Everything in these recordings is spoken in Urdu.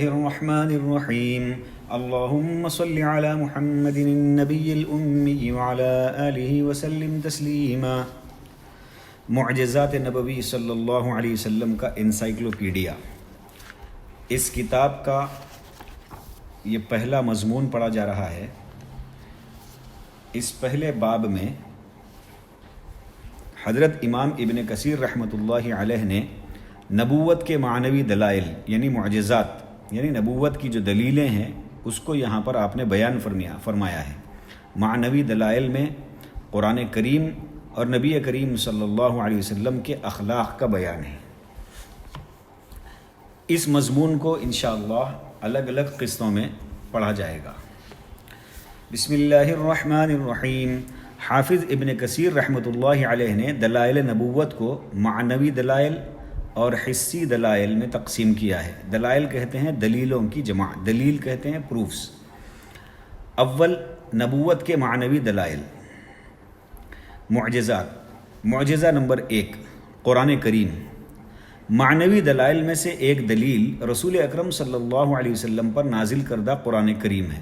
الله الرحمن الرحيم اللهم صل على محمد النبي الأمي وعلى آله وسلم تسلیما۔ معجزات نبوی صلی اللہ علیہ وسلم کا انسائکلوپیڈیا، اس کتاب کا یہ پہلا مضمون پڑھا جا رہا ہے۔ اس پہلے باب میں حضرت امام ابن کثیر رحمۃ اللہ علیہ نے نبوت کے معنوی دلائل یعنی معجزات یعنی نبوت کی جو دلیلیں ہیں اس کو یہاں پر آپ نے بیان فرمایا ہے۔ معنوی دلائل میں قرآن کریم اور نبی کریم صلی اللہ علیہ وسلم کے اخلاق کا بیان ہے۔ اس مضمون کو انشاءاللہ الگ الگ قسطوں میں پڑھا جائے گا۔ بسم اللہ الرحمن الرحیم۔ حافظ ابن کثیر رحمۃ اللہ علیہ نے دلائل نبوت کو معنوی دلائل اور حسی دلائل میں تقسیم کیا ہے۔ دلائل کہتے ہیں دلیلوں کی جمع، دلیل کہتے ہیں پروفس۔ اول، نبوت کے معنوی دلائل۔ معجزات۔ معجزہ نمبر 1، قرآن کریم۔ معنوی دلائل میں سے ایک دلیل رسول اکرم صلی اللہ علیہ وسلم پر نازل کردہ قرآن کریم ہے،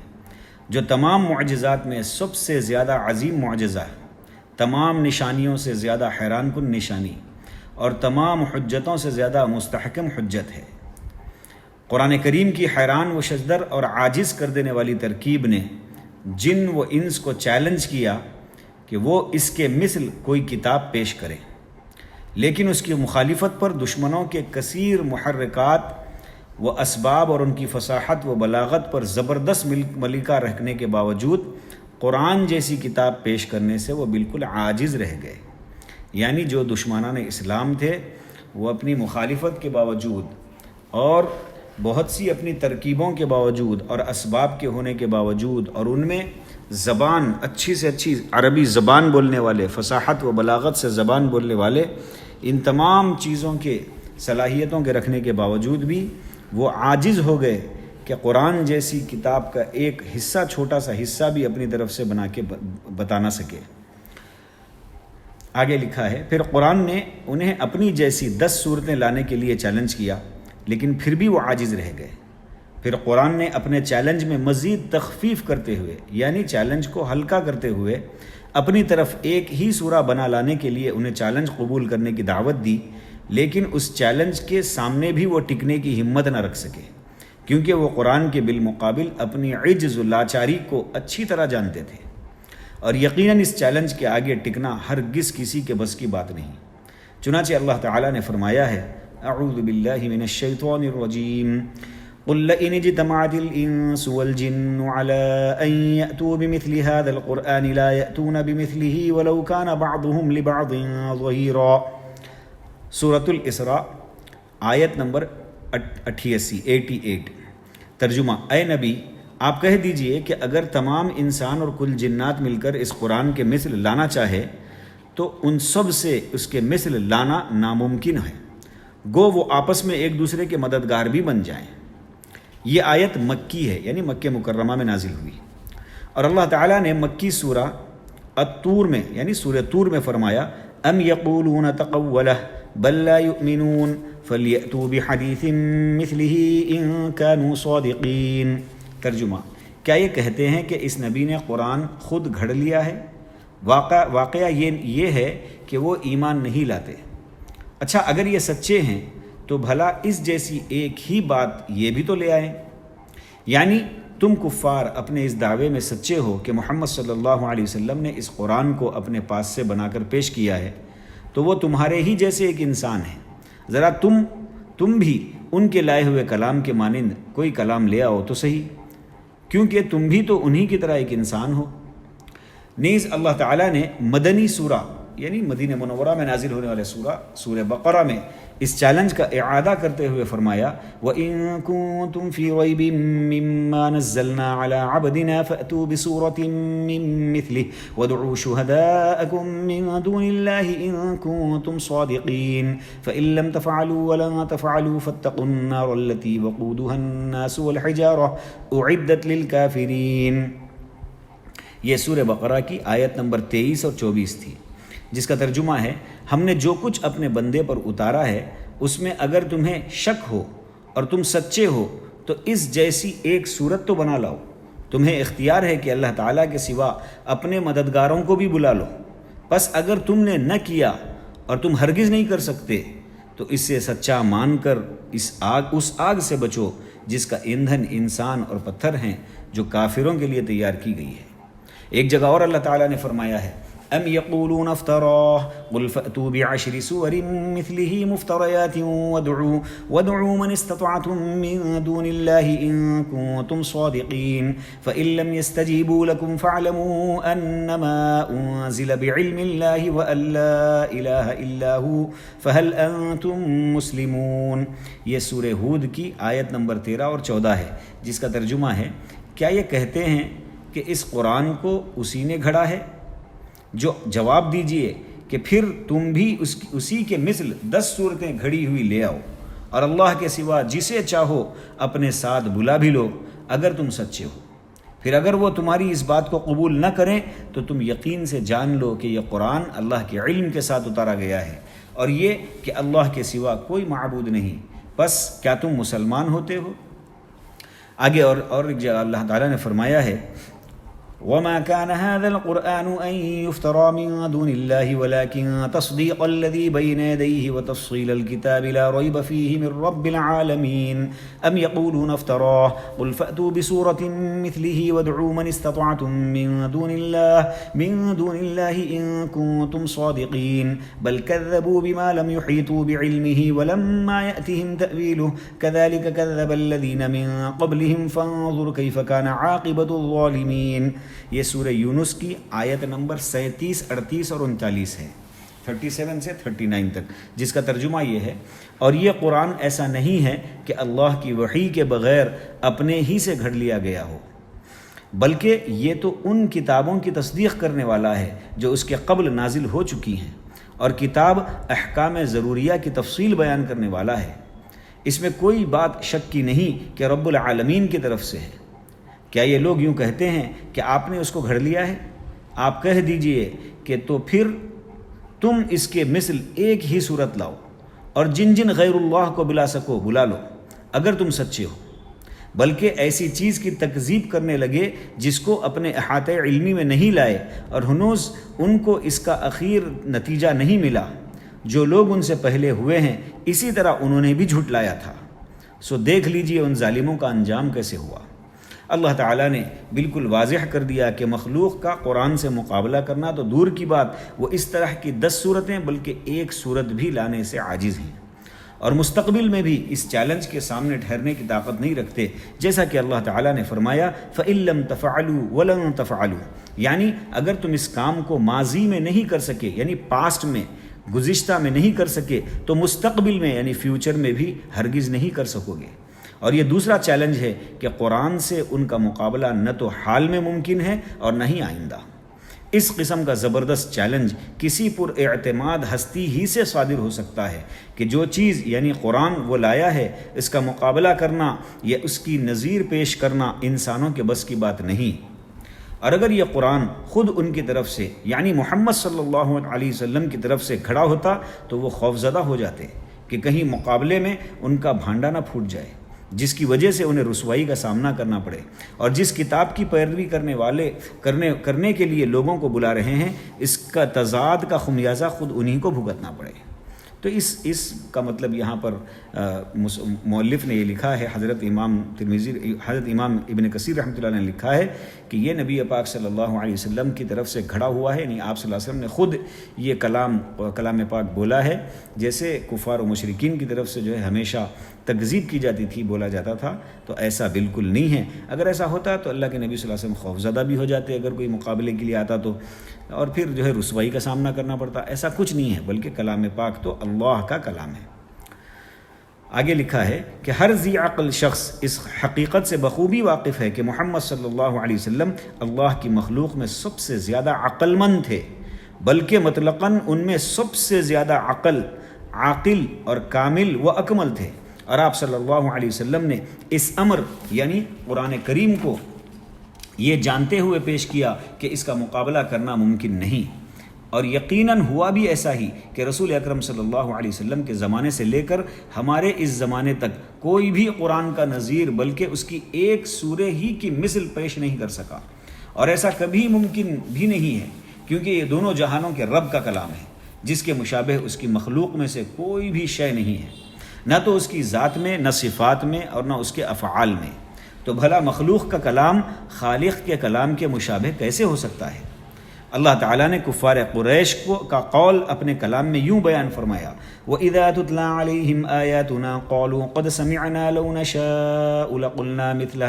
جو تمام معجزات میں سب سے زیادہ عظیم معجزہ ہے، تمام نشانیوں سے زیادہ حیران کن نشانی اور تمام حجتوں سے زیادہ مستحکم حجت ہے۔ قرآن کریم کی حیران و شجدر اور عاجز کر دینے والی ترکیب نے جن و انس کو چیلنج کیا کہ وہ اس کے مثل کوئی کتاب پیش کرے، لیکن اس کی مخالفت پر دشمنوں کے کثیر محرکات و اسباب اور ان کی فصاحت و بلاغت پر زبردست ملکہ رکھنے کے باوجود قرآن جیسی کتاب پیش کرنے سے وہ بالکل عاجز رہ گئے۔ یعنی جو دشمنان اسلام تھے وہ اپنی مخالفت کے باوجود اور بہت سی اپنی ترکیبوں کے باوجود اور اسباب کے ہونے کے باوجود اور ان میں زبان اچھی سے اچھی عربی زبان بولنے والے، فصاحت و بلاغت سے زبان بولنے والے، ان تمام چیزوں کے صلاحیتوں کے رکھنے کے باوجود بھی وہ عاجز ہو گئے کہ قرآن جیسی کتاب کا ایک حصہ، چھوٹا سا حصہ بھی اپنی طرف سے بنا کے بتا نہ سکے۔ آگے لکھا ہے، پھر قرآن نے انہیں اپنی جیسی 10 صورتیں لانے کے لیے چیلنج کیا، لیکن پھر بھی وہ عاجز رہ گئے۔ پھر قرآن نے اپنے چیلنج میں مزید تخفیف کرتے ہوئے، یعنی چیلنج کو ہلکا کرتے ہوئے، اپنی طرف ایک ہی سورہ بنا لانے کے لیے انہیں چیلنج قبول کرنے کی دعوت دی، لیکن اس چیلنج کے سامنے بھی وہ ٹکنے کی ہمت نہ رکھ سکے، کیونکہ وہ قرآن کے بالمقابل اپنی عجز و لاچاری کو اچھی طرح جانتے تھے، اور یقیناً اس چیلنج کے آگے ٹکنا ہرگز کسی کے بس کی بات نہیں۔ چنانچہ اللہ تعالیٰ نے فرمایا ہے، اعوذ باللہ من الشیطان الرجیم، قل لئن اجتمعت الانس والجن على ان يأتوا بمثل هذا القرآن لا يأتون بمثله ولو كان بعضهم لبعض ظہیرا۔ سورۃ الاسراء، آیت نمبر 88۔ ترجمہ، اے نبی آپ کہہ دیجئے کہ اگر تمام انسان اور کل جنات مل کر اس قرآن کے مثل لانا چاہے تو ان سب سے اس کے مثل لانا ناممکن ہے، گو وہ آپس میں ایک دوسرے کے مددگار بھی بن جائیں۔ یہ آیت مکی ہے، یعنی مکہ مکرمہ میں نازل ہوئی، اور اللہ تعالیٰ نے مکی سورہ الطور میں یعنی سورہ طور میں فرمایا، ام یقولون تقولہ بل لا یؤمنون فلیأتوا بحدیث مثلہ ان کانوا صادقین۔ ترجمہ، کیا یہ کہتے ہیں کہ اس نبی نے قرآن خود گھڑ لیا ہے؟ واقعہ یہ ہے کہ وہ ایمان نہیں لاتے۔ اچھا، اگر یہ سچے ہیں تو بھلا اس جیسی ایک ہی بات یہ بھی تو لے آئیں۔ یعنی تم کفار اپنے اس دعوے میں سچے ہو کہ محمد صلی اللہ علیہ وسلم نے اس قرآن کو اپنے پاس سے بنا کر پیش کیا ہے، تو وہ تمہارے ہی جیسے ایک انسان ہے۔ ذرا تم بھی ان کے لائے ہوئے کلام کے مانند کوئی کلام لے آؤ تو صحیح، کیونکہ تم بھی تو انہی کی طرح ایک انسان ہو۔ نیز اللہ تعالیٰ نے مدنی سورہ یعنی مدینہ منورہ میں نازل ہونے والے سورہ بقرہ میں اس چیلنج کا اعادہ کرتے ہوئے فرمایا، وَإِن كُنتُمْ فِي رَيْبٍ مِّمَّا نَزَّلْنَا عَلَىٰ عَبْدِنَا فَأْتُوا بِسُورَةٍ مِّن مِّثْلِهِ وَادْعُوا شُهَدَاءَكُم مِّن دُونِ اللَّهِ إِن كُنتُمْ صَادِقِينَ فَإِن لَّمْ تَفْعَلُوا وَلَن تَفْعَلُوا فَاتَّقُوا النَّارَ الَّتِي وَقُودُهَا النَّاسُ وَالْحِجَارَةُ أُعِدَّتْ لِلْكَافِرِينَ۔ یہ سورہ بقرہ کی آیت نمبر 23 اور 24 تھی، جس کا ترجمہ ہے، ہم نے جو کچھ اپنے بندے پر اتارا ہے اس میں اگر تمہیں شک ہو اور تم سچے ہو تو اس جیسی ایک صورت تو بنا لاؤ۔ تمہیں اختیار ہے کہ اللہ تعالیٰ کے سوا اپنے مددگاروں کو بھی بلا لو۔ بس اگر تم نے نہ کیا اور تم ہرگز نہیں کر سکتے تو اس سے سچا مان کر اس آگ سے بچو جس کا ایندھن انسان اور پتھر ہیں، جو کافروں کے لیے تیار کی گئی ہے۔ ایک جگہ اور اللہ تعالیٰ نے فرمایا ہے ام یقولون افتراہ قل فأتوا بعشر سور مثلہ مفتریات وادعوا من استطعتم من دون اللہ ان کنتم صادقین فإن لم يستجیبوا لکم فاعلموا انما انزل بعلم اللہ وان لا الہ الا ہو فہل انتم مسلمون۔ یہ سورہ ہود کی آیت نمبر 13 اور 14 ہے، جس کا ترجمہ ہے کیا یہ کہتے ہیں کہ اس قرآن کو اسی نے گھڑا ہے؟ جو جواب دیجئے کہ پھر تم بھی اسی کے مثل 10 صورتیں گھڑی ہوئی لے آؤ اور اللہ کے سوا جسے چاہو اپنے ساتھ بلا بھی لو اگر تم سچے ہو۔ پھر اگر وہ تمہاری اس بات کو قبول نہ کریں تو تم یقین سے جان لو کہ یہ قرآن اللہ کے علم کے ساتھ اتارا گیا ہے اور یہ کہ اللہ کے سوا کوئی معبود نہیں، بس کیا تم مسلمان ہوتے ہو؟ آگے اور ایک جگہ اللہ تعالیٰ نے فرمایا ہے وما كان هذا القرآن أن يفترى من دون الله ولكن تصديق الذي بين يديه وتفصيل الكتاب لا ريب فيه من رب العالمين أم يقولون افتراه قل فأتوا بسورة مثله وادعوا من استطعتم من دون الله إن كنتم صادقين بل كذبوا بما لم يحيطوا بعلمه ولما يأتهم تأويله كذلك كذب الذين من قبلهم فانظر كيف كان عاقبة الظالمين۔ یہ سورہ یونس کی آیت نمبر 37، 38 اور 39 ہے، 37 سے 39 تک، جس کا ترجمہ یہ ہے اور یہ قرآن ایسا نہیں ہے کہ اللہ کی وحی کے بغیر اپنے ہی سے گھڑ لیا گیا ہو، بلکہ یہ تو ان کتابوں کی تصدیق کرنے والا ہے جو اس کے قبل نازل ہو چکی ہیں، اور کتاب احکام ضروریہ کی تفصیل بیان کرنے والا ہے۔ اس میں کوئی بات شک کی نہیں کہ رب العالمین کی طرف سے ہے۔ کیا یہ لوگ یوں کہتے ہیں کہ آپ نے اس کو گھڑ لیا ہے؟ آپ کہہ دیجئے کہ تو پھر تم اس کے مثل ایک ہی صورت لاؤ اور جن جن غیر اللہ کو بلا سکو بلا لو اگر تم سچے ہو، بلکہ ایسی چیز کی تکذیب کرنے لگے جس کو اپنے احاطہ علمی میں نہیں لائے اور ہنوز ان کو اس کا اخیر نتیجہ نہیں ملا۔ جو لوگ ان سے پہلے ہوئے ہیں اسی طرح انہوں نے بھی جھٹلایا تھا، سو دیکھ لیجئے ان ظالموں کا انجام کیسے ہوا۔ اللہ تعالیٰ نے بالکل واضح کر دیا کہ مخلوق کا قرآن سے مقابلہ کرنا تو دور کی بات، وہ اس طرح کی 10 صورتیں بلکہ ایک صورت بھی لانے سے عاجز ہیں، اور مستقبل میں بھی اس چیلنج کے سامنے ٹھہرنے کی طاقت نہیں رکھتے، جیسا کہ اللہ تعالیٰ نے فرمایا فَإِن لَّمْ تَفْعَلُوا وَلَن تَفْعَلُوا، یعنی اگر تم اس کام کو ماضی میں نہیں کر سکے، یعنی پاسٹ میں، گزشتہ میں نہیں کر سکے، تو مستقبل میں یعنی فیوچر میں بھی ہرگز نہیں کر سکو گے۔ اور یہ دوسرا چیلنج ہے کہ قرآن سے ان کا مقابلہ نہ تو حال میں ممکن ہے اور نہ ہی آئندہ۔ اس قسم کا زبردست چیلنج کسی پر اعتماد ہستی ہی سے صادر ہو سکتا ہے کہ جو چیز یعنی قرآن وہ لایا ہے اس کا مقابلہ کرنا یا اس کی نظیر پیش کرنا انسانوں کے بس کی بات نہیں۔ اور اگر یہ قرآن خود ان کی طرف سے یعنی محمد صلی اللہ علیہ وسلم کی طرف سے کھڑا ہوتا تو وہ خوفزدہ ہو جاتے کہ کہیں مقابلے میں ان کا بھانڈا نہ پھوٹ جائے، جس کی وجہ سے انہیں رسوائی کا سامنا کرنا پڑے، اور جس کتاب کی پیروی کرنے کے لیے لوگوں کو بلا رہے ہیں اس کا تضاد کا خمیازہ خود انہی کو بھگتنا پڑے۔ تو اس کا مطلب یہاں پر مؤلف نے یہ لکھا ہے، حضرت امام ابن کثیر رحمۃ اللہ نے لکھا ہے کہ یہ نبی پاک صلی اللہ علیہ وسلم کی طرف سے گھڑا ہوا ہے، یعنی آپ صلی اللہ علیہ وسلم نے خود یہ کلام پاک بولا ہے، جیسے کفار و مشرکین کی طرف سے جو ہے ہمیشہ تکذیب کی جاتی تھی، بولا جاتا تھا، تو ایسا بالکل نہیں ہے۔ اگر ایسا ہوتا تو اللہ کے نبی صلی اللہ علیہ وسلم خوفزدہ بھی ہو جاتے اگر کوئی مقابلے کے لیے آتا تو، اور پھر جو ہے رسوائی کا سامنا کرنا پڑتا۔ ایسا کچھ نہیں ہے، بلکہ کلام پاک تو اللہ کا کلام ہے۔ آگے لکھا ہے کہ ہر ذی عقل شخص اس حقیقت سے بخوبی واقف ہے کہ محمد صلی اللہ علیہ وسلم اللہ کی مخلوق میں سب سے زیادہ عقل مند تھے، بلکہ مطلقاً ان میں سب سے زیادہ عاقل اور کامل و اکمل تھے، اور آپ صلی اللہ علیہ وسلم نے اس امر یعنی قرآن کریم کو یہ جانتے ہوئے پیش کیا کہ اس کا مقابلہ کرنا ممکن نہیں۔ اور یقیناً ہوا بھی ایسا ہی کہ رسول اکرم صلی اللہ علیہ وسلم کے زمانے سے لے کر ہمارے اس زمانے تک کوئی بھی قرآن کا نظیر بلکہ اس کی ایک سورہ ہی کی مثل پیش نہیں کر سکا، اور ایسا کبھی ممکن بھی نہیں ہے، کیونکہ یہ دونوں جہانوں کے رب کا کلام ہے جس کے مشابہ اس کی مخلوق میں سے کوئی بھی شے نہیں ہے، نہ تو اس کی ذات میں، نہ صفات میں، اور نہ اس کے افعال میں۔ تو بھلا مخلوق کا کلام خالق کے کلام کے مشابہ کیسے ہو سکتا ہے؟ اللہ تعالیٰ نے کفار قریش کا قول اپنے کلام میں یوں بیان فرمایا، وَإِذَا تُتْلَى عَلَيْهِمْ آيَاتُنَا قَالُوا قَدْ سَمِعْنَا لَوْ نَشَاءُ لَقُلْنَا مِثْلَ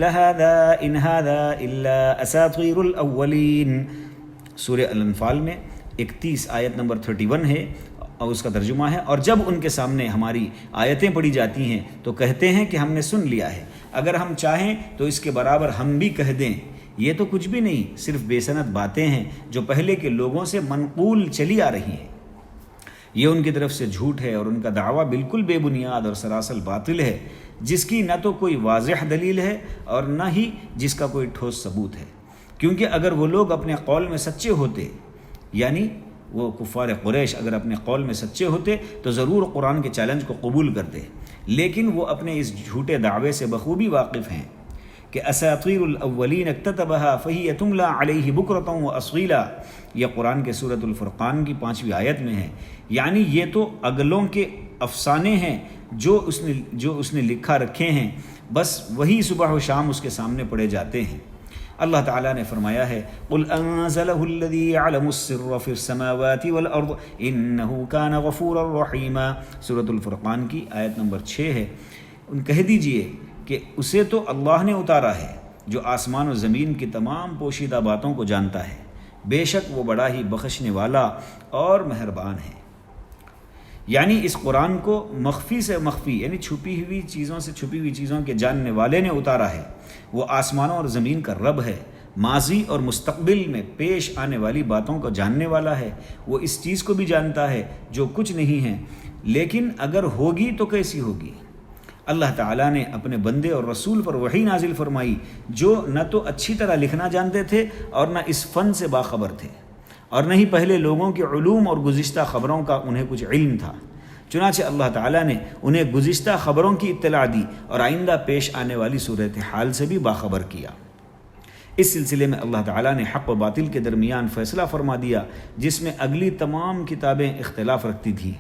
هَذَا إِنْ هَذَا إِلَّا أَسَاطِيرُ الْأَوَّلِينَ۔ سورہ الانفال میں 31 آیت نمبر 31 ہے، اور اس کا ترجمہ ہے، اور جب ان کے سامنے ہماری آیتیں پڑھی جاتی ہیں تو کہتے ہیں کہ ہم نے سن لیا ہے، اگر ہم چاہیں تو اس کے برابر ہم بھی کہہ دیں، یہ تو کچھ بھی نہیں، صرف بے سند باتیں ہیں جو پہلے کے لوگوں سے منقول چلی آ رہی ہیں۔ یہ ان کی طرف سے جھوٹ ہے، اور ان کا دعویٰ بالکل بے بنیاد اور سراسر باطل ہے، جس کی نہ تو کوئی واضح دلیل ہے اور نہ ہی جس کا کوئی ٹھوس ثبوت ہے، کیونکہ اگر وہ لوگ اپنے قول میں سچے ہوتے، یعنی وہ کفار قریش اگر اپنے قول میں سچے ہوتے تو ضرور قرآن کے چیلنج کو قبول کرتے، لیکن وہ اپنے اس جھوٹے دعوے سے بخوبی واقف ہیں کہ اساطیر الاولین اکتتبها فہی تملی علیہ بکرۃ واصیلا، یہ قرآن کے سورۃ الفرقان کی 5ویں آیت میں ہے، یعنی یہ تو اگلوں کے افسانے ہیں جو اس نے لکھا رکھے ہیں، بس وہی صبح و شام اس کے سامنے پڑھے جاتے ہیں۔ اللہ تعالیٰ نے فرمایا ہے، قُلْ أَنزَلَهُ الَّذِي يَعْلَمُ السِّرَّ فِي السَّمَاوَاتِ وَالْأَرْضِ إِنَّهُ كَانَ غَفُورًا رَحِيمًا۔ سورۃ الفرقان کی آیت نمبر 6 ہے۔ کہہ دیجئے کہ اسے تو اللہ نے اتارا ہے جو آسمان و زمین کی تمام پوشیدہ باتوں کو جانتا ہے، بے شک وہ بڑا ہی بخشنے والا اور مہربان ہے۔ یعنی اس قرآن کو مخفی سے مخفی، یعنی چھپی ہوئی چیزوں کے جاننے والے نے اتارا ہے۔ وہ آسمانوں اور زمین کا رب ہے، ماضی اور مستقبل میں پیش آنے والی باتوں کو جاننے والا ہے۔ وہ اس چیز کو بھی جانتا ہے جو کچھ نہیں ہے، لیکن اگر ہوگی تو کیسی ہوگی۔ اللہ تعالیٰ نے اپنے بندے اور رسول پر وحی نازل فرمائی جو نہ تو اچھی طرح لکھنا جانتے تھے اور نہ اس فن سے باخبر تھے، اور نہ ہی پہلے لوگوں کے علوم اور گزشتہ خبروں کا انہیں کچھ علم تھا۔ چنانچہ اللہ تعالیٰ نے انہیں گزشتہ خبروں کی اطلاع دی اور آئندہ پیش آنے والی صورتحال سے بھی باخبر کیا۔ اس سلسلے میں اللہ تعالیٰ نے حق و باطل کے درمیان فیصلہ فرما دیا، جس میں اگلی تمام کتابیں اختلاف رکھتی تھیں،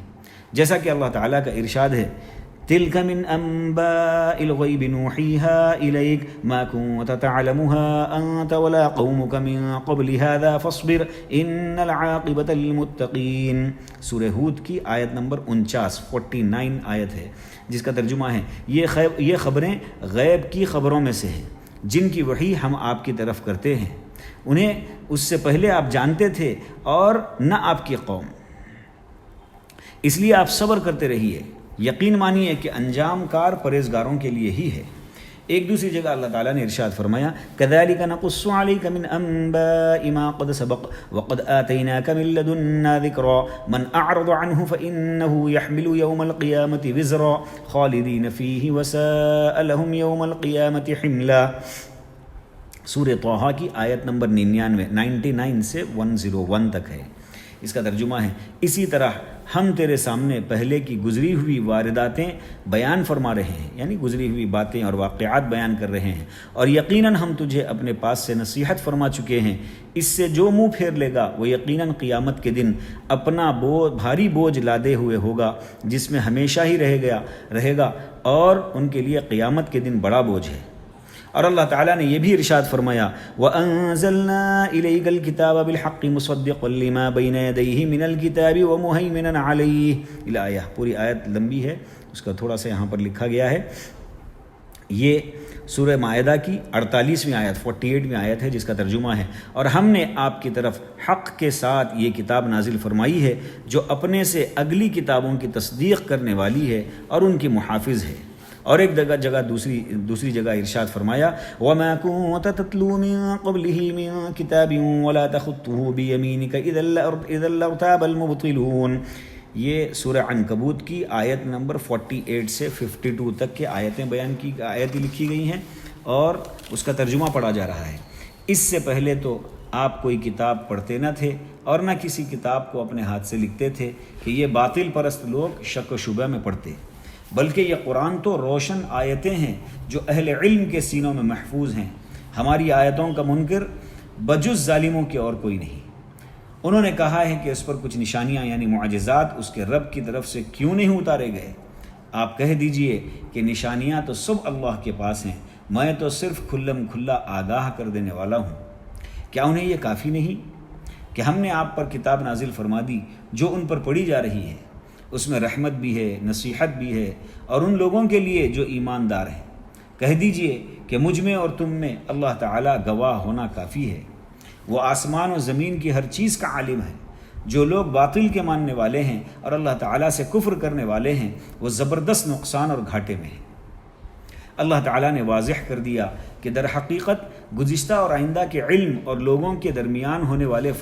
جیسا کہ اللہ تعالیٰ کا ارشاد ہے، تِلْكَ مِنْ أَنْبَاءِ الْغَيْبِ نُوحِيهَا إِلَيْكَ مَا كُنْتَ تَعْلَمُهَا أَنْتَ وَلَا قَوْمُكَ مِنْ قَبْلِ هَذَا فَاصْبِرْ إِنَّ الْعَاقِبَةَ لِلْمُتَّقِينَ۔ سورہ ہود کی آیت نمبر 49 آیت ہے، جس کا ترجمہ ہے، یہ خبریں غیب کی خبروں میں سے ہیں جن کی وحی ہم آپ کی طرف کرتے ہیں، انہیں اس سے پہلے آپ جانتے تھے اور نہ آپ کی قوم، اس لیے آپ صبر کرتے رہیے، یقین مانیے کہ انجام کار پرہیزگاروں کے لیے ہی ہے۔ ایک دوسری جگہ اللہ تعالیٰ نے ارشاد فرمایا، كَذَلِكَ نَقُصُّ عَلَيْكَ مِنْ أَنْبَاءِ مَا قَدْ سَبَقَ وَقَدْ آتَيْنَاكَ مِنْ لَدُنَّا ذِكْرًا مَنْ أَعْرَضَ عَنْهُ فَإِنَّهُ يَحْمِلُ يَوْمَ الْقِيَامَةِ وِزْرًا خَالِدِينَ فِيهِ وَسَاءَ لَهُمْ يَوْمَ الْقِيَامَةِ حِمْلًا۔ سورہ طٰہٰ کی آیت نمبر 99 سے 101 تک ہے۔ اس کا ترجمہ ہے، اسی طرح ہم تیرے سامنے پہلے کی گزری ہوئی وارداتیں بیان فرما رہے ہیں، یعنی گزری ہوئی باتیں اور واقعات بیان کر رہے ہیں، اور یقیناً ہم تجھے اپنے پاس سے نصیحت فرما چکے ہیں، اس سے جو منہ پھیر لے گا وہ یقیناً قیامت کے دن اپنا بھاری بوجھ لادے ہوئے ہوگا، جس میں ہمیشہ ہی رہے گا، اور ان کے لیے قیامت کے دن بڑا بوجھ ہے۔ اور اللہ تعالیٰ نے یہ بھی ارشاد فرمایا، وَأَنزَلْنَا إِلَيْكَ الْكِتَابَ بِالْحَقِّ مُصَدِّقًا لِمَا بَيْنَ يَدَيْهِ مِنَ الْكِتَابِ وَمُهَيْمِنًا عَلَيْهِ الآیہ۔ پوری آیت لمبی ہے، اس کا تھوڑا سا یہاں پر لکھا گیا ہے۔ یہ سورہ مائدہ کی 48ویں آیت 48ویں آیت ہے، جس کا ترجمہ ہے، اور ہم نے آپ کی طرف حق کے ساتھ یہ کتاب نازل فرمائی ہے جو اپنے سے اگلی کتابوں کی تصدیق کرنے والی ہے اور ان کی محافظ ہے۔ اور ایک جگہ دوسری جگہ ارشاد فرمایا، وَمَا كُنْتَ تَتْلُو مِن قَبْلِهِ مِن كِتَابٍ وَلَا تَخُطُّهُ بِيَمِينِكَ إِذًا لَّارْتَابَ الْمُبْطِلُونَ۔ یہ سورہ عنکبوت کی آیت نمبر 48 سے 52 تک کے آیتیں لکھی گئی ہیں، اور اس کا ترجمہ پڑھا جا رہا ہے۔ اس سے پہلے تو آپ کوئی کتاب پڑھتے نہ تھے اور نہ کسی کتاب کو اپنے ہاتھ سے لکھتے تھے کہ یہ باطل پرست لوگ شک و شبہ میں پڑھتے، بلکہ یہ قرآن تو روشن آیتیں ہیں جو اہل علم کے سینوں میں محفوظ ہیں۔ ہماری آیتوں کا منکر بجز ظالموں کے اور کوئی نہیں۔ انہوں نے کہا ہے کہ اس پر کچھ نشانیاں یعنی معجزات اس کے رب کی طرف سے کیوں نہیں اتارے گئے؟ آپ کہہ دیجئے کہ نشانیاں تو سب اللہ کے پاس ہیں، میں تو صرف کھلم کھلا آگاہ کر دینے والا ہوں۔ کیا انہیں یہ کافی نہیں کہ ہم نے آپ پر کتاب نازل فرما دی جو ان پر پڑھی جا رہی ہے، اس میں رحمت بھی ہے، نصیحت بھی ہے، اور ان لوگوں کے لیے جو ایماندار ہیں۔ کہہ دیجئے کہ مجھ میں اور تم میں اللہ تعالیٰ گواہ ہونا کافی ہے۔ وہ آسمان و زمین کی ہر چیز کا عالم ہے۔ جو لوگ باطل کے ماننے والے ہیں اور اللہ تعالیٰ سے کفر کرنے والے ہیں وہ زبردست نقصان اور گھاٹے میں ہیں۔ اللہ تعالیٰ نے واضح کر دیا کہ در حقیقت گزشتہ اور آئندہ کے علم اور لوگوں کے درمیان ہونے والے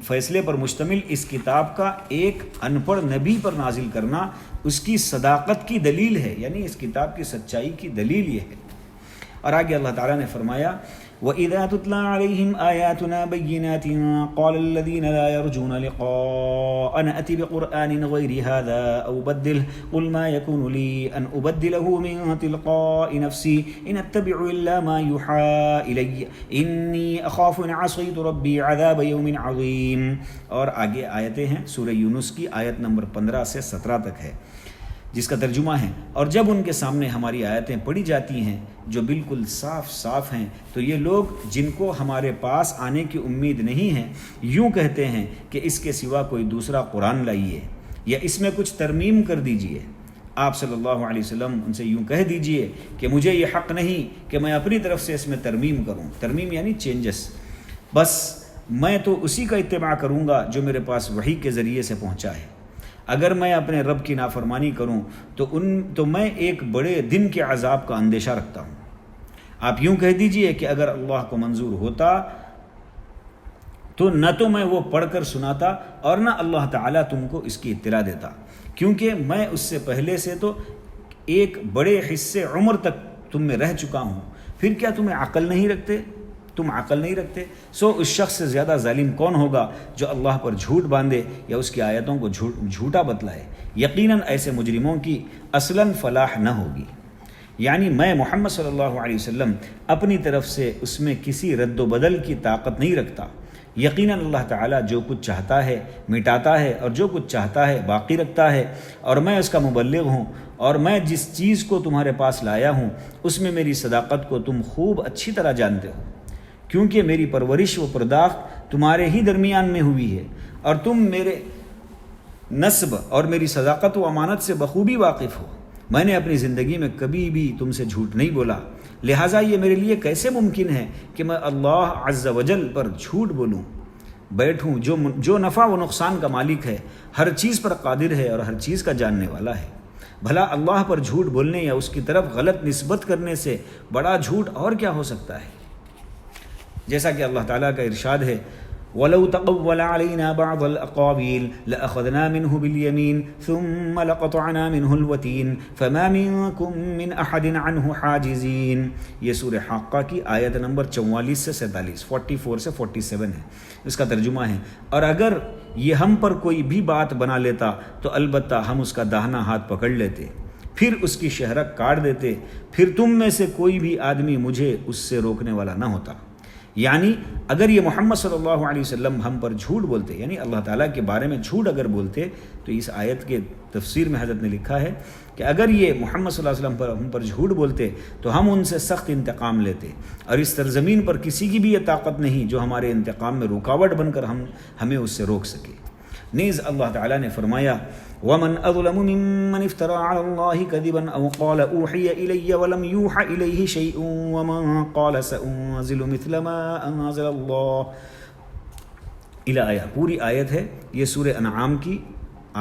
فیصلے پر مشتمل اس کتاب کا ایک ان پڑھ نبی پر نازل کرنا اس کی صداقت کی دلیل ہے، یعنی اس کتاب کی سچائی کی دلیل یہ ہے۔ اور آگے اللہ تعالیٰ نے فرمایا وَإِذَا تُتْلَى عَلَيْهِمْ آيَاتُنَا بَيِّنَاتٍ قَالَ الَّذِينَ لَا يَرْجُونَ لِقَاءَنَا ائْتِ بِقُرْآنٍ غَيْرِ هَذَا أَوْ بَدِّلْهُ قُلْ مَا يَكُونُ لِي أَنْ أُبَدِّلَهُ مِنْ تِلْقَاءِ نَفْسِي إِنْ أَتَّبِعُ إِلَّا مَا يُوحَىٰ إِلَيَّ إِنِّي أَخَافُ إِنْ عَصَيْتُ رَبِّي عَذَابَ يَوْمٍ عَظِيمٍ۔ اور آگے آیتیں ہیں سورہ یونس کی آیت نمبر 15 سے 17 تک ہے، جس کا ترجمہ ہے اور جب ان کے سامنے ہماری آیتیں پڑھی جاتی ہیں جو بالکل صاف صاف ہیں تو یہ لوگ جن کو ہمارے پاس آنے کی امید نہیں ہے یوں کہتے ہیں کہ اس کے سوا کوئی دوسرا قرآن لائیے یا اس میں کچھ ترمیم کر دیجئے۔ آپ صلی اللہ علیہ وسلم ان سے یوں کہہ دیجئے کہ مجھے یہ حق نہیں کہ میں اپنی طرف سے اس میں ترمیم کروں، ترمیم یعنی چینجز، بس میں تو اسی کا اتباع کروں گا جو میرے پاس وحی کے ذریعے سے پہنچا ہے۔ اگر میں اپنے رب کی نافرمانی کروں تو میں ایک بڑے دن کے عذاب کا اندیشہ رکھتا ہوں۔ آپ یوں کہہ دیجئے کہ اگر اللہ کو منظور ہوتا تو نہ تو میں وہ پڑھ کر سناتا اور نہ اللہ تعالیٰ تم کو اس کی اطلاع دیتا، کیونکہ میں اس سے پہلے سے تو ایک بڑے حصے عمر تک تم میں رہ چکا ہوں، پھر کیا تمہیں عقل نہیں رکھتے؟ تم عقل نہیں رکھتے؟ سو اس شخص سے زیادہ ظالم کون ہوگا جو اللہ پر جھوٹ باندھے یا اس کی آیتوں کو جھوٹا بتلائے؟ یقیناً ایسے مجرموں کی اصلاً فلاح نہ ہوگی۔ یعنی میں محمد صلی اللہ علیہ وسلم اپنی طرف سے اس میں کسی رد و بدل کی طاقت نہیں رکھتا۔ یقیناً اللہ تعالیٰ جو کچھ چاہتا ہے مٹاتا ہے اور جو کچھ چاہتا ہے باقی رکھتا ہے، اور میں اس کا مبلغ ہوں، اور میں جس چیز کو تمہارے پاس لایا ہوں اس میں میری صداقت کو تم خوب اچھی طرح جانتے ہو، کیونکہ میری پرورش و پرداخت تمہارے ہی درمیان میں ہوئی ہے اور تم میرے نسب اور میری صداقت و امانت سے بخوبی واقف ہو۔ میں نے اپنی زندگی میں کبھی بھی تم سے جھوٹ نہیں بولا، لہٰذا یہ میرے لیے کیسے ممکن ہے کہ میں اللہ عز و جل پر جھوٹ بولوں بیٹھوں جو نفع و نقصان کا مالک ہے، ہر چیز پر قادر ہے اور ہر چیز کا جاننے والا ہے۔ بھلا اللہ پر جھوٹ بولنے یا اس کی طرف غلط نسبت کرنے سے بڑا جھوٹ اور کیا ہو سکتا ہے؟ جیسا کہ اللہ تعالیٰ کا ارشاد ہے وَلَوْ تَقَوَّلَ عَلَيْنَا بَعْضَ الْأَقَاوِيلِ لَأَخَذْنَا مِنْهُ بِالْيَمِينِ ثُمَّ لَقَطَعْنَا مِنْهُ الْوَتِينَ فَمَا مِنْكُمْ مِنْ أَحَدٍ عَنْهُ حَاجِزِينَ۔ یہ سورہ حاقہ کی آیت نمبر 44 سے 47، 44 سے 47 ہے، اس کا ترجمہ ہے اور اگر یہ ہم پر کوئی بھی بات بنا لیتا تو البتہ ہم اس کا داہنا ہاتھ پکڑ لیتے، پھر اس کی شہرک کاٹ دیتے، پھر تم میں سے کوئی بھی آدمی مجھے اس سے روکنے والا نہ ہوتا۔ یعنی اگر یہ محمد صلی اللہ علیہ وسلم ہم پر جھوٹ بولتے، یعنی اللہ تعالیٰ کے بارے میں جھوٹ اگر بولتے، تو اس آیت کے تفسیر میں حضرت نے لکھا ہے کہ اگر یہ محمد صلی اللہ علیہ وسلم ہم پر جھوٹ بولتے تو ہم ان سے سخت انتقام لیتے، اور اس سرزمین پر کسی کی بھی یہ طاقت نہیں جو ہمارے انتقام میں رکاوٹ بن کر ہمیں اس سے روک سکے۔ نیز اللہ تعالیٰ نے فرمایا وَمَنْ أَظْلَمُ مِمَّنِ افْتَرَىٰ عَلَى اللَّهِ كَذِبًا أَوْ قَالَ أُوحِيَ إِلَيَّ وَلَمْ يُوحَ إِلَيْهِ شَيْءٌ وَمَنْ قَالَ سَأُنزِلُ مِثْلَ مَا أَنزَلَ اللَّهُ إِلَى آیہ۔ پوری آیت ہے یہ سورہ انعام کی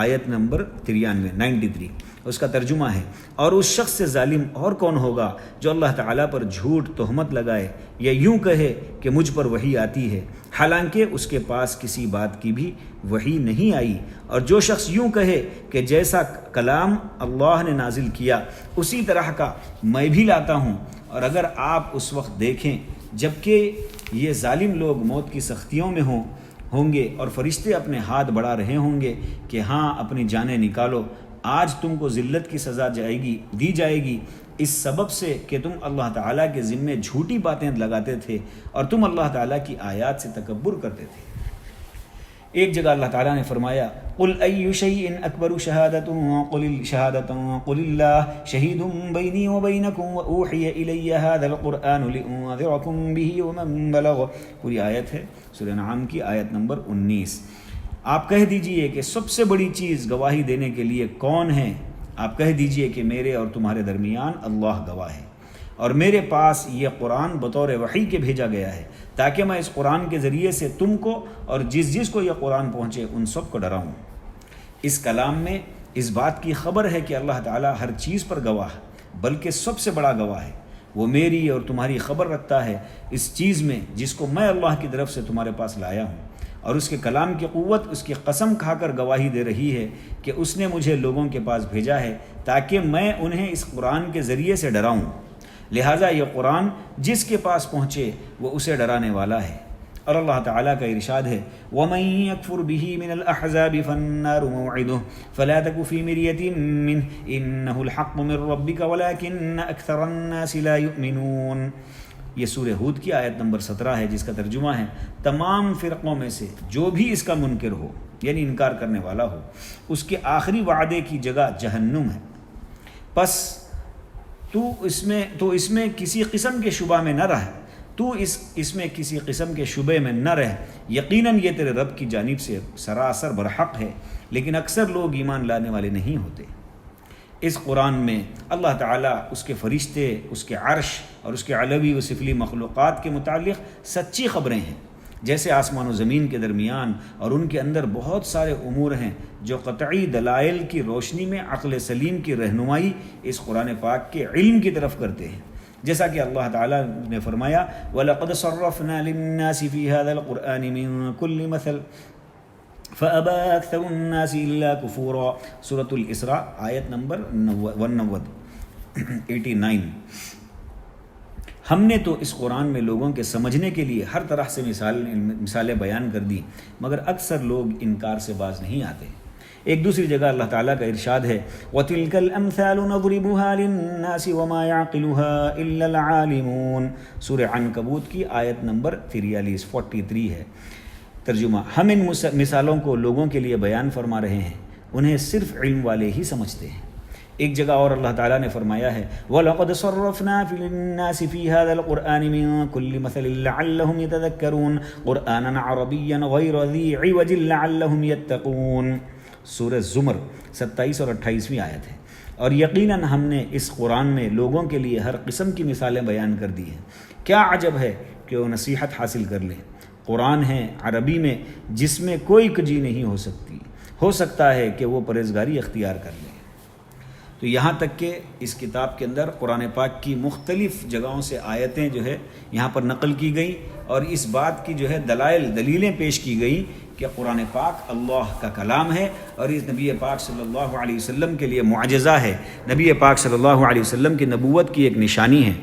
آیت نمبر 93 اس کا ترجمہ ہے اور اس شخص سے ظالم اور کون ہوگا جو اللہ تعالیٰ پر جھوٹ تہمت لگائے یا یوں کہے کہ مجھ پر وحی آتی ہے حالانکہ اس کے پاس کسی بات کی بھی وحی نہیں آئی، اور جو شخص یوں کہے کہ جیسا کلام اللہ نے نازل کیا اسی طرح کا میں بھی لاتا ہوں۔ اور اگر آپ اس وقت دیکھیں جبکہ یہ ظالم لوگ موت کی سختیوں میں ہوں گے اور فرشتے اپنے ہاتھ بڑھا رہے ہوں گے کہ ہاں اپنی جانیں نکالو، آج تم کو ذلت کی سزا دی جائے گی اس سبب سے کہ تم اللہ تعالیٰ کے ذمے جھوٹی باتیں لگاتے تھے اور تم اللہ تعالیٰ کی آیات سے تکبر کرتے تھے۔ ایک جگہ اللہ تعالیٰ نے فرمایا قُلْ أَيُّ شَيْءٍ أَكْبَرُ شَهَادَةً قُلِ اللَّهُ شَهِيدٌ بَيْنِي وَبَيْنَكُمْ وَأُوحِيَ إِلَيَّ هَذَا الْقُرْآنُ لِأُنذِرَكُمْ بِهِ وَمَن بَلَغَ۔ پوری آیت ہے سورہ انعام کی آیت نمبر 19۔ آپ کہہ دیجئے کہ سب سے بڑی چیز گواہی دینے کے لیے کون ہے؟ آپ کہہ دیجئے کہ میرے اور تمہارے درمیان اللہ گواہ ہے، اور میرے پاس یہ قرآن بطور وحی کے بھیجا گیا ہے تاکہ میں اس قرآن کے ذریعے سے تم کو اور جس کو یہ قرآن پہنچے ان سب کو ڈراؤں۔ اس کلام میں اس بات کی خبر ہے کہ اللہ تعالیٰ ہر چیز پر گواہ ہے، بلکہ سب سے بڑا گواہ ہے۔ وہ میری اور تمہاری خبر رکھتا ہے اس چیز میں جس کو میں اللہ کی طرف سے تمہارے پاس لایا ہوں، اور اس کے کلام کی قوت اس کی قسم کھا کر گواہی دے رہی ہے کہ اس نے مجھے لوگوں کے پاس بھیجا ہے تاکہ میں انہیں اس قرآن کے ذریعے سے ڈراؤں، لہٰذا یہ قرآن جس کے پاس پہنچے وہ اسے ڈرانے والا ہے۔ اور اللہ تعالیٰ کا ارشاد ہے وَمَن يَكْفُرْ بِهِ مِنَ الْأَحْزَابِ فَالنَّارُ مَوْعِدُهُ فَلَا تَكُ فِي مِرْيَةٍ مِّنْهُ إِنَّهُ الْحَقُّ مِنْ رَبِّكَ وَلَكِنَّ أَكْثَرَ النَّاسِ لَا يُؤْمِنُونَ۔ یہ سورہ ہود کی آیت نمبر 17 ہے، جس کا ترجمہ ہے تمام فرقوں میں سے جو بھی اس کا منکر ہو یعنی انکار کرنے والا ہو، اس کے آخری وعدے کی جگہ جہنم ہے، پس تو اس میں کسی قسم کے شبہ میں نہ رہ، تو اس میں کسی قسم کے شبے میں نہ رہ، یقیناً یہ تیرے رب کی جانب سے سراسر برحق ہے، لیکن اکثر لوگ ایمان لانے والے نہیں ہوتے۔ اس قرآن میں اللہ تعالیٰ اس کے فرشتے، اس کے عرش اور اس کے علوی و سفلی مخلوقات کے متعلق سچی خبریں ہیں، جیسے آسمان و زمین کے درمیان اور ان کے اندر بہت سارے امور ہیں جو قطعی دلائل کی روشنی میں عقل سلیم کی رہنمائی اس قرآن پاک کے علم کی طرف کرتے ہیں، جیسا کہ اللہ تعالیٰ نے فرمایا وَلَقَدْ صَرَّفْنَا لِلنَّاسِ فِي هَذَا الْقُرْآنِ مِن كُلِّ مَثَلٍ فَأَبَى أَكْثَرُ النَّاسِ إِلَّا كُفُورًا۔ سورۃ الاسراء آیت نمبر 89۔ ہم نے تو اس قرآن میں لوگوں کے سمجھنے کے لیے ہر طرح سے مثالیں بیان کر دی، مگر اکثر لوگ انکار سے باز نہیں آتے۔ ایک دوسری جگہ اللہ تعالیٰ کا ارشاد ہے وَتِلْكَ الْأَمْثَالُ نَضْرِبُهَا لِلنَّاسِ وَمَا يَعْقِلُهَا إِلَّا الْعَالِمُونَ۔ سورہ عنکبوت کی آیت نمبر 43 ہے۔ ترجمہ، ہم ان مثالوں کو لوگوں کے لیے بیان فرما رہے ہیں، انہیں صرف علم والے ہی سمجھتے ہیں۔ ایک جگہ اور اللہ تعالیٰ نے فرمایا ہے وَلَقَدْ صَرَّفْنَا لِلنَّاسِ فِي هَذَا الْقُرْآنِ مِن كُلِّ مَثَلٍ لَعَلَّهُمْ يَتَذَكَّرُونَ قُرْآنًا عَرَبِيًّا غَيْرَ ذِي عِوَجٍ لَعَلَّهُمْ يَتَّقُونَ۔ سورہ زمر 27 اور 28ویں آیت ہے۔ اور یقیناً ہم نے اس قرآن میں لوگوں کے لیے ہر قسم کی مثالیں بیان کر دی ہیں، کیا عجب ہے کہ وہ نصیحت حاصل کر لیں۔ قرآن ہے عربی میں جس میں کوئی کجی نہیں ہو سکتی، ہو سکتا ہے کہ وہ پرہیزگاری اختیار کر لیں۔ تو یہاں تک کہ اس کتاب کے اندر قرآن پاک کی مختلف جگہوں سے آیتیں جو ہے یہاں پر نقل کی گئیں، اور اس بات کی جو ہے دلیلیں پیش کی گئیں کہ قرآن پاک اللہ کا کلام ہے، اور اس نبی پاک صلی اللہ علیہ وسلم کے لیے معجزہ ہے، نبی پاک صلی اللہ علیہ وسلم کی نبوت کی ایک نشانی ہے۔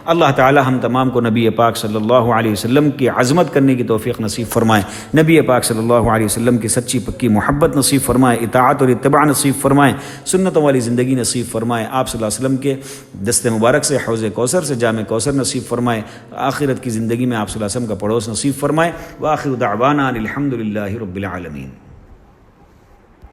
اللہ تعالی ہم تمام کو نبی پاک صلی اللہ علیہ وسلم کی عظمت کرنے کی توفیق نصیب فرمائے، نبی پاک صلی اللہ علیہ وسلم کی سچی پکی محبت نصیب فرمائے، اطاعت اور اتباع نصیب فرمائے، سنتوں والی زندگی نصیب فرمائے، آپ صلی اللہ علیہ وسلم کے دست مبارک سے حوض کوثر سے جام کوثر نصیب فرمائے، آخرت کی زندگی میں آپ صلی اللہ علیہ وسلم کا پڑوس نصیب فرمائے۔ وآخر دعوانا الحمد للہ رب العالمین۔